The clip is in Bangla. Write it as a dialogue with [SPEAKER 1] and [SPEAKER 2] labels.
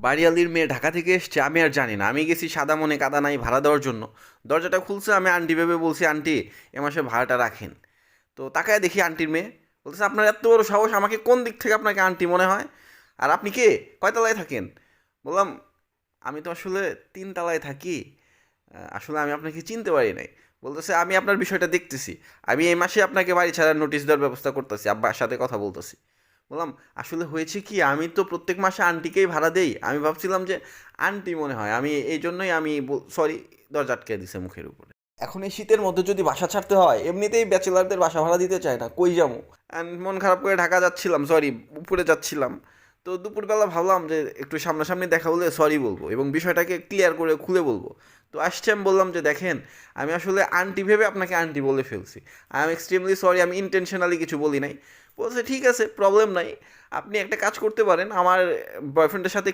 [SPEAKER 1] বাড়িয়ালির মেয়ে ঢাকা থেকে এসছে, আমি আর জানি না। আমি গেছি সাদা মনে কাদা নাই ভাড়া দেওয়ার জন্য। দরজাটা খুলছে, আমি আন্টি ভেবে বলছি, আন্টি এ মাসে ভাড়াটা রাখেন। তো তাকায় দেখি আন্টির মেয়ে বলতেছে, আপনার এত বড় সাহস, আমাকে কোন দিক থেকে আপনাকে আন্টি মনে হয়? আর আপনি কে? কয়তলায় থাকেন? বললাম, আমি তো আসলে 3 তলায় থাকি। আসলে আমি আপনাকে চিনতে পারি নাই। বলতেছে, আমি আপনার বিষয়টা দেখতেছি। আমি এই মাসে আপনাকে বাড়ি ছাড়ার নোটিশ দেওয়ার ব্যবস্থা করতেছি, আব্বার সাথে কথা বলতেছি। বললাম, আসলে হয়েছে কি, আমি তো প্রত্যেক মাসে আন্টিকেই ভাড়া দেই। আমি ভাবছিলাম যে আন্টি মনে হয়, আমি এই জন্যই আমি সরি। দরজা আটকে দিছে মুখের উপরে। এখন এই শীতের মধ্যে যদি বাসা ছাড়তে হয়, এমনিতেই ব্যাচেলারদের বাসা ভাড়া দিতে চায় না, কই যাবো। অ্যান্ড মন খারাপ করে ঢাকা যাচ্ছিলাম, সরি, উপরে যাচ্ছিলাম। তো দুপুরবেলা ভাবলাম যে একটু সামনাসামনি দেখা হলে সরি বলবো এবং বিষয়টাকে ক্লিয়ার করে খুলে বলবো। তো আসছে, আমি বললাম যে দেখেন, আমি আসলে আন্টি ভেবে আপনাকে আন্টি বলে ফেলছি। আই এম এক্সট্রিমলি সরি, আমি ইন্টেনশনালি কিছু বলি নাই। বলছে, ঠিক আছে, প্রবলেম নাই। আপনি একটা কাজ করতে পারেন, আমার বয়ফ্রেন্ডের সাথে